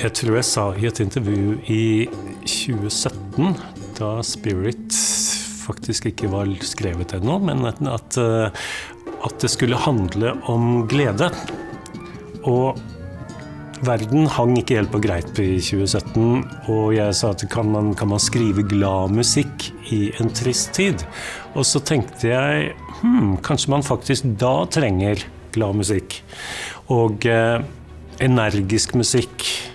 Jeg tror jeg sa I et intervju I 2017, da Spirit faktisk ikke var skrevet ennå, men at det skulle handle om glede. Og verden hang ikke helt på greip I 2017, og jeg sa at kan man skrive glad musikk I en trist tid? Og så tenkte jeg, kanskje man faktisk da trenger glad musikk. Og energisk musikk.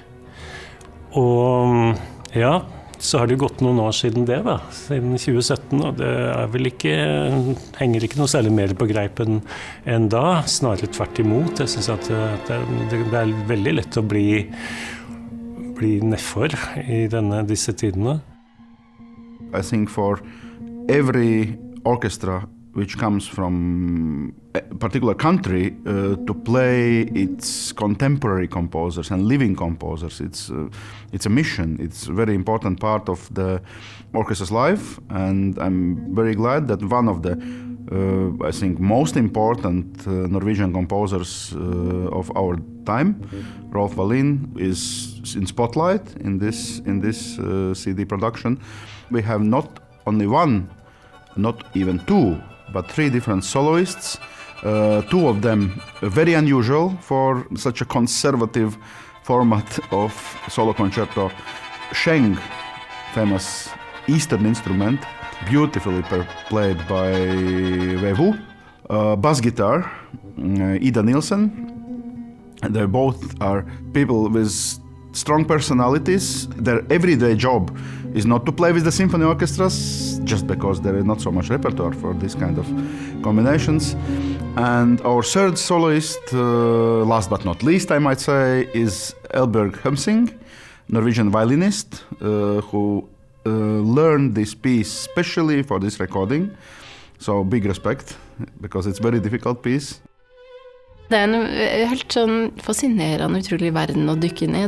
Og ja, så har det gått noen år siden det da, siden 2017, og det vel ikke, henger ikke noe særlig mer på greipen enn da, snarere tvert imot. Jeg synes at det veldig lett å bli nedfor I disse tidene. I think for every orchestra which comes from a particular country to play its contemporary composers and living composers. It's a mission. It's a very important part of the orchestra's life, and I'm very glad that one of the I think most important Norwegian composers of our time, Rolf Wallin, is in spotlight in this CD production. We have not only one, not even two, but three different soloists, two of them very unusual for such a conservative format of solo concerto. Sheng, famous Eastern instrument, beautifully played by Wei Wu. Bass guitar, Ida Nielsen. They both are people with strong personalities. Their everyday job is not to play with the symphony orchestras, just because there is not so much repertoire for this kind of combinations. And our third soloist, last but not least, I might say, is Elberg Humsing, Norwegian violinist, who learned this piece specially for this recording. So big respect, because it's a very difficult piece. Det en helt sånn fascinerende, utrolig verden å dykke inn I.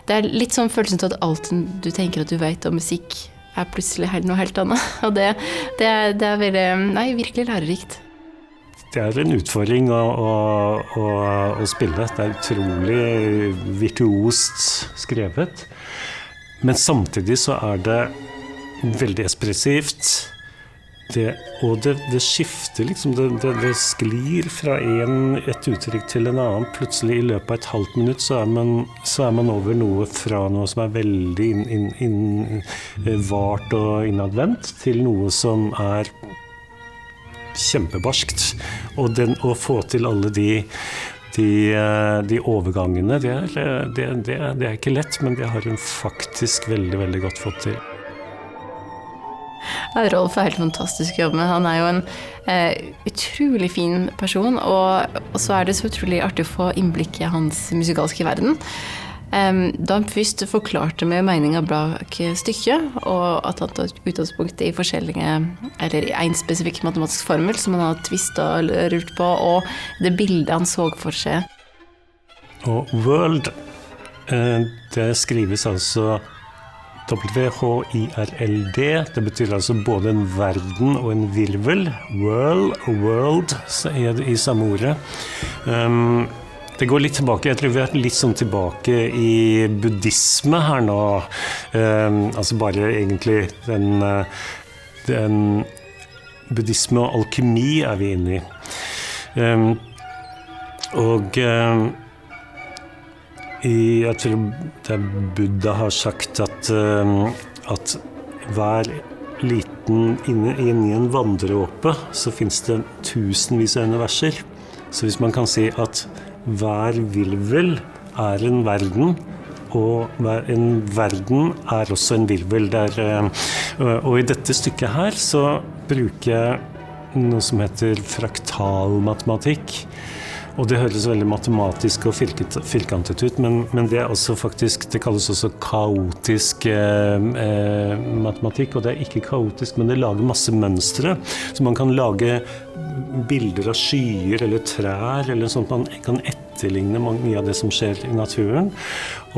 Det litt sånn følelsen til at alt du tenker at du vet om musikk plutselig noe helt annet. Og det veldig, virkelig lærerikt. Det en utfordring å spille. Det utrolig virtuost skrevet. Men samtidig så det veldig ekspressivt. Det skifter liksom, det sklir fra et uttrykk til en annen. Plutselig I løpet av et halvt minutt så man over noe fra noe som veldig vart og innadvendt til noe som kjempebarskt. Og å få til alle de overgangene, det ikke lett, men det har hun faktisk veldig, veldig godt fått til. Rolf helt fantastisk jobb, men han jo en utrolig fin person, og så det så utrolig artig å få innblikk I hans musikalske verden. Da han først forklarte med meningen bak stykket, og at han tar utgangspunkt I forskjellige, eller I en spesifikk matematisk formel som han har tvistet og rurt på, og det bildet han så for seg. Og world, det skrives altså W-H-I-R-L-D, det betyr altså både en verden og en virvel, world, I samme ordet. Det går litt tilbake, jeg tror vi litt sånn tilbake I buddhisme her nå, altså bare egentlig den buddhisme og alkemi vi inne I. Og jeg tror det Buddha har sagt at hver liten inne I en vanndråpe så finnes det tusenvis av universer. Så hvis man kan si at hver virvel en verden, og en verden også en virvel. Og I dette stykket her så bruker jeg noe som heter fraktalmatematikk. Og det høres veldig matematisk og firkantet ut, men det også faktisk, det kalles også kaotisk matematikk, og det ikke kaotisk, men det lager masse mønstre, så man kan lage bilder av skyer eller trær, eller sånt man kan etterligne mye av det som skjer i naturen.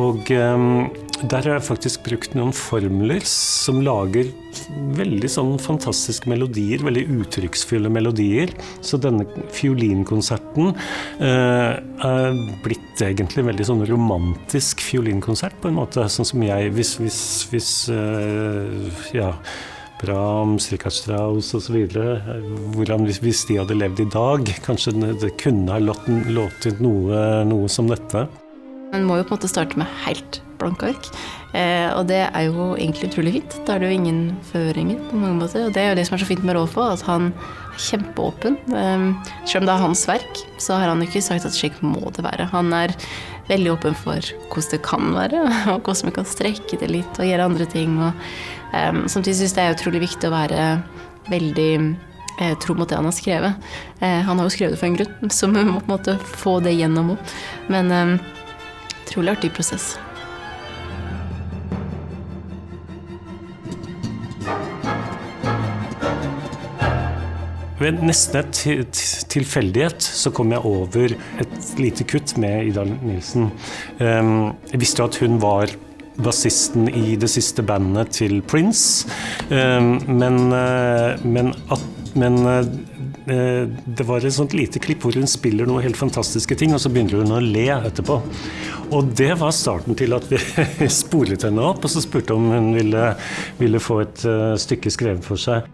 Og der har jeg faktisk brukt noen formler som lager veldig sånn fantastiske melodier, veldig uttrykksfulle melodier. Så denne fiolinkonserten er blitt egentlig veldig sånn romantisk fiolinkonsert på en måte, sånn som jeg, hvis Brahms, Richard Strauss og så videre, hvordan hvis de hadde levd i dag, kanskje det kunne ha låtet noe som dette. Man må jo på en måte starte med helt blanke ark, og det er jo egentlig utrolig fint. Da er det jo ingen føringer på mange måter, og det er jo det som er så fint med Rolf også, at han er kjempeåpen. Selv om det er hans verk, så har han ikke sagt at slik må det være. Han er veldig åpen for hvordan det kan være, og hvordan vi kan strekke det litt og gjøre andre ting. Og samtidig synes jeg det er utrolig viktig å være veldig tro mot det han har skrevet. Han har jo skrevet det for en grunn, så vi må på en måte få det gjennom også. Men utrolig artig prosess. Ved nesten et tilfeldighet så kom jeg over et lite kutt med Ida Nilsen. Jeg visste at hun var bassisten i det siste bandet til Prince, men det var et sånt lite klipp hvor hun spiller noen helt fantastiske ting, og så begynner hun å le etterpå. Og det var starten til at vi spolet henne opp, og så spurte om hun ville få et stykke skrevet for seg.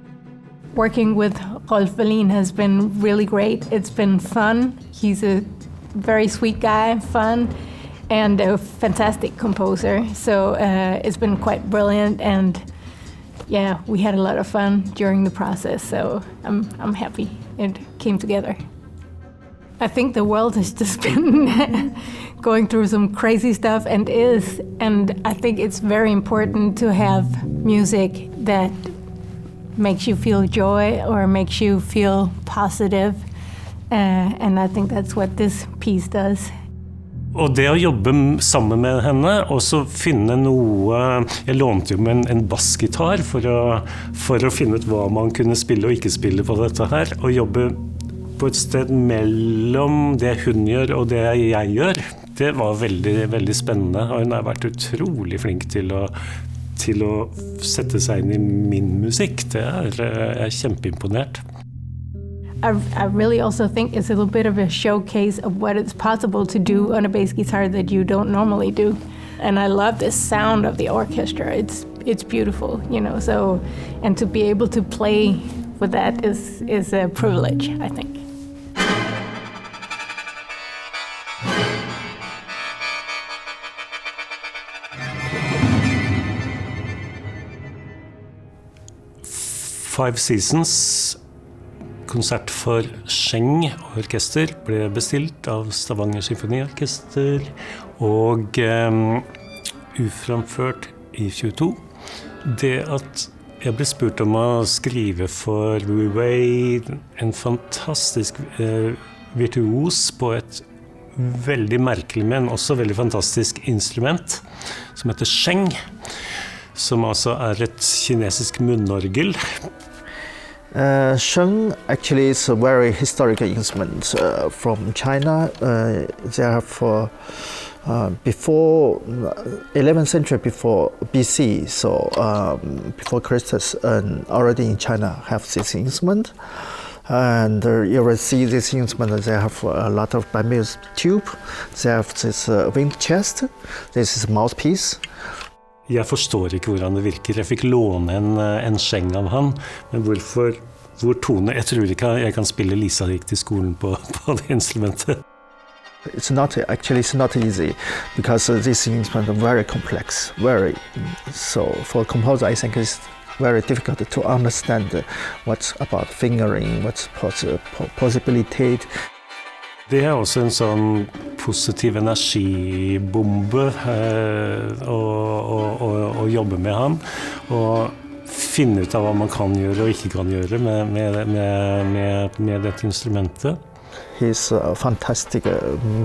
Working with Rolf Wallin has been really great. It's been fun. He's a very sweet guy, fun, and a fantastic composer. So it's been quite brilliant, and yeah, we had a lot of fun during the process. So I'm happy it came together. I think the world has just been going through some crazy stuff and I think it's very important to have music that makes you feel joy or makes you feel positive, and I think that's what this piece does. Og det å jobbe sammen med henne, og så finne noe. Jeg lånte jo med en bassgitar for å finne ut hva man kunne spille og ikke spille på dette her, og jobbe på et sted mellom det hun gjør og det jeg gjør. Det var veldig, veldig spennende, og hun har vært utrolig flink til å sette seg inn i min musikk. Jeg er kjempeimponert. I really also think it's a little bit of a showcase of what it's possible to do on a bass guitar that you don't normally do. And I love the sound of the orchestra. It's beautiful, you know. So, and to be able to play with that is a privilege, I think. Five Seasons, konsert for Scheng orkester, ble bestilt av Stavanger Symfoniorkester og uframført i 22. Det at jeg ble spurt om å skrive for Wu Wei, en fantastisk virtuos på et veldig merkelig, men også veldig fantastisk instrument, som heter Scheng, som altså er et kinesisk munnorgel. Sheng actually is a very historical instrument from China. They have before 11th century before BC, so before Christus, already in China have this instrument. And you will see this instrument, they have a lot of bamboo tube, they have this wind chest, this is mouthpiece. Jeg forstår ikke hvordan det virker. Jeg fikk låne en Scheng av han, men hvor tone, jeg tror ikke jeg kan spille Lisa gikk til skolen på det instrumentet. It's not easy, because this instrument is very complex, so for a composer I think it's very difficult to understand what's about fingering, what's possibility. Det er også en sånn positiv energibombe å jobbe med han, og finne ut av hva man kan gjøre og ikke kan gjøre med dette instrumentet. He's a fantastic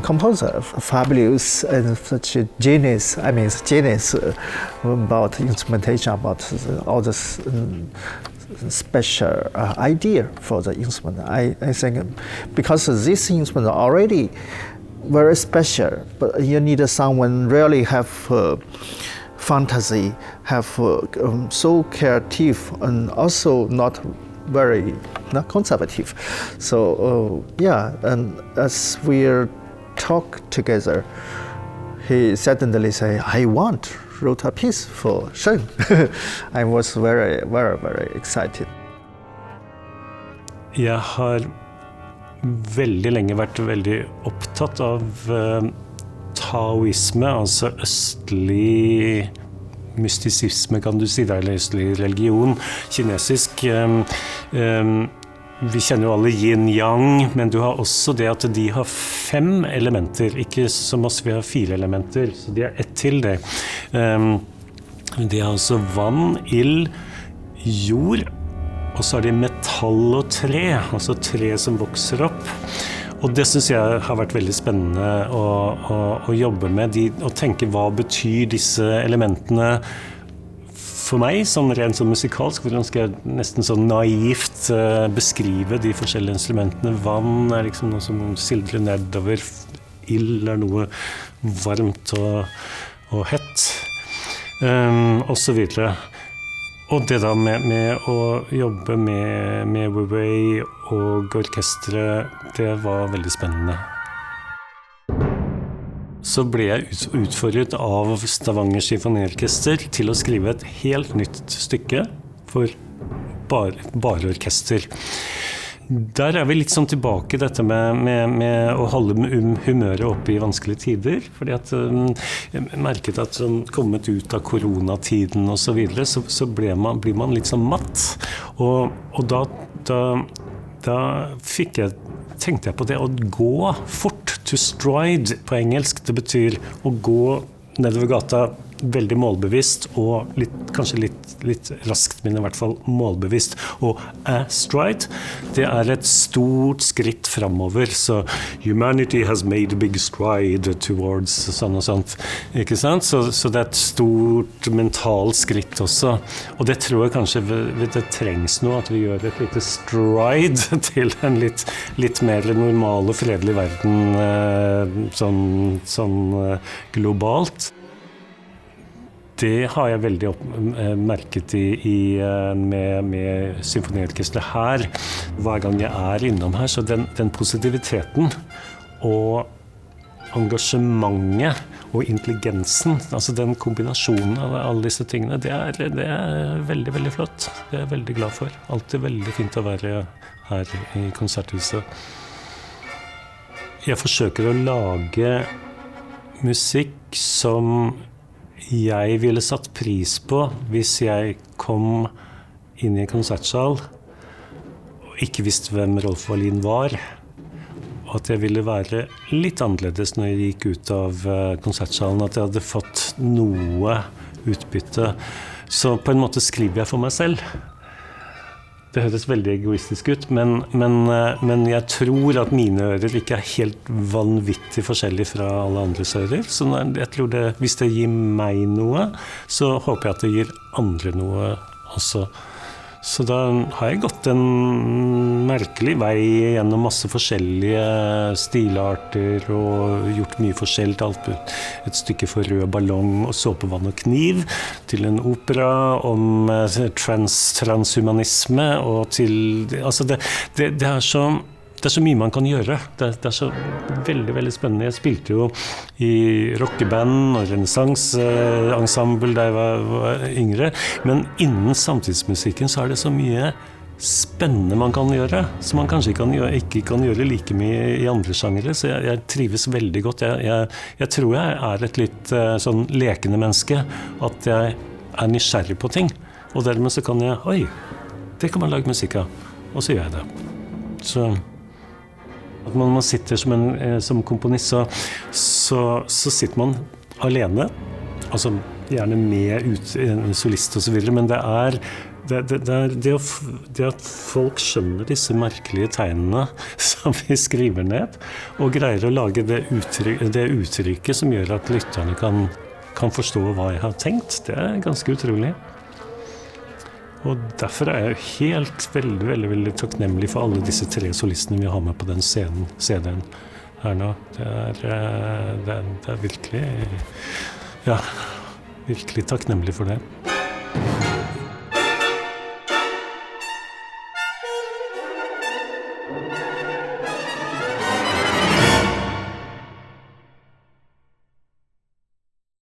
composer, fabulous and such a genius. I mean, genius about instrumentation, about all this special idea for the instrument. I think because this instrument already very special, but you need someone really have fantasy, have so creative and also not conservative. So and as we talk together, he suddenly say, I wrote a piece for Sheng. I was very, very, very excited. Jeg har veldig lenge vært veldig opptatt av taoisme, altså østlig mystisisme, kan du si det, eller østlig religion, kinesisk. Vi kjenner jo alle yin-yang, men du har også det at de har 5 elementer, ikke som oss, vi har 4 elementer, så de har ett til det. De har altså vann, ild, jord, og så har de metall og tre, altså tre som vokser opp. Og det synes jeg har vært veldig spennende å jobbe med, å tenke hva betyr disse elementene for meg, sånn rent sånn musikalsk, hvordan skal jeg nesten sånn naivt beskrive de forskjellige instrumentene. Vann liksom noe som sildrer nedover, ild noe varmt og hett, og så videre. Og det da med å jobbe med Wu-Wei og orkestret, det var veldig spennende. Så ble jeg utfordret av Stavanger Symfoniorkester til å skrive et helt nytt stykke for bare orkester. Der vi litt sånn tilbake dette med å holde humøret oppe i vanskelige tider, fordi at jeg merket at sånn, kommet ut av koronatiden og så videre, så blir man litt sånn matt, og da tenkte jeg på det å gå fort, to stride på engelsk, det betyr å gå nedover gata veldig målbevisst og kanskje litt raskt, men i hvert fall målbevisst. Og stride, det et stort skritt fremover, så humanity has made a big stride towards sånn og sånt, ikke sant? Så det et stort mentalt skritt også, og det tror jeg kanskje det trengs nå, at vi gjør et lite stride til en litt mer normal og fredelig verden, sånn globalt. Det har jeg veldig merket med symfoniorkestret her. Hver gang jeg innom her, så den positiviteten og engasjementet og intelligensen, altså den kombinasjonen av alle disse tingene, det veldig, veldig flott. Det jeg veldig glad for. Alltid veldig fint å være her i konserthuset. Jeg forsøker å lage musikk som jeg ville satt pris på hvis jeg kom inn i en konsertsal og ikke visste hvem Rolf Wallin var, og at jeg ville være litt annerledes når jeg gikk ut av konsertsalen, at jeg hadde fått noe utbytte. Så på en måte skriver jeg for meg selv. Det høres veldig egoistisk ut, men jeg tror at mine ører ikke helt vanvittig forskjellige fra alle andres ører. Så jeg tror hvis det gir meg noe, så håper jeg at det gir andre noe også. Så da har jeg gått en merkelig vei gjennom masse forskjellige stilarter og gjort mye forskjellig. Et stykke for rød ballong og såpevann og kniv, til en opera om transhumanisme, og til altså det så mye man kan gjøre. Det så veldig, veldig spennende. Jeg spilte jo i rockeband og renessanse-ensemble da jeg var yngre, men innen samtidsmusikken så det så mye spennende man kan gjøre, som man kanskje ikke kan gjøre like mye i andre sjangere, så jeg trives veldig godt. Jeg tror jeg et litt sånn lekende menneske, at jeg nysgjerrig på ting, og dermed så kan jeg, det kan man lage musikk av, og så gjør jeg det. Så at man sitter som komponist, så sitter man alene, altså gjerne med en solist og så videre, men det at folk skjønner disse merkelige tegnene som vi skriver ned, og greier å lage det uttrykket som gjør at lytterne kan forstå hva jeg har tenkt, det ganske utrolig. Og derfor jeg veldig, veldig, veldig takknemlig for alle disse 3 solistene vi har med på den CD-en. her nå. Det er virkelig, ja, virkelig takknemlig for det.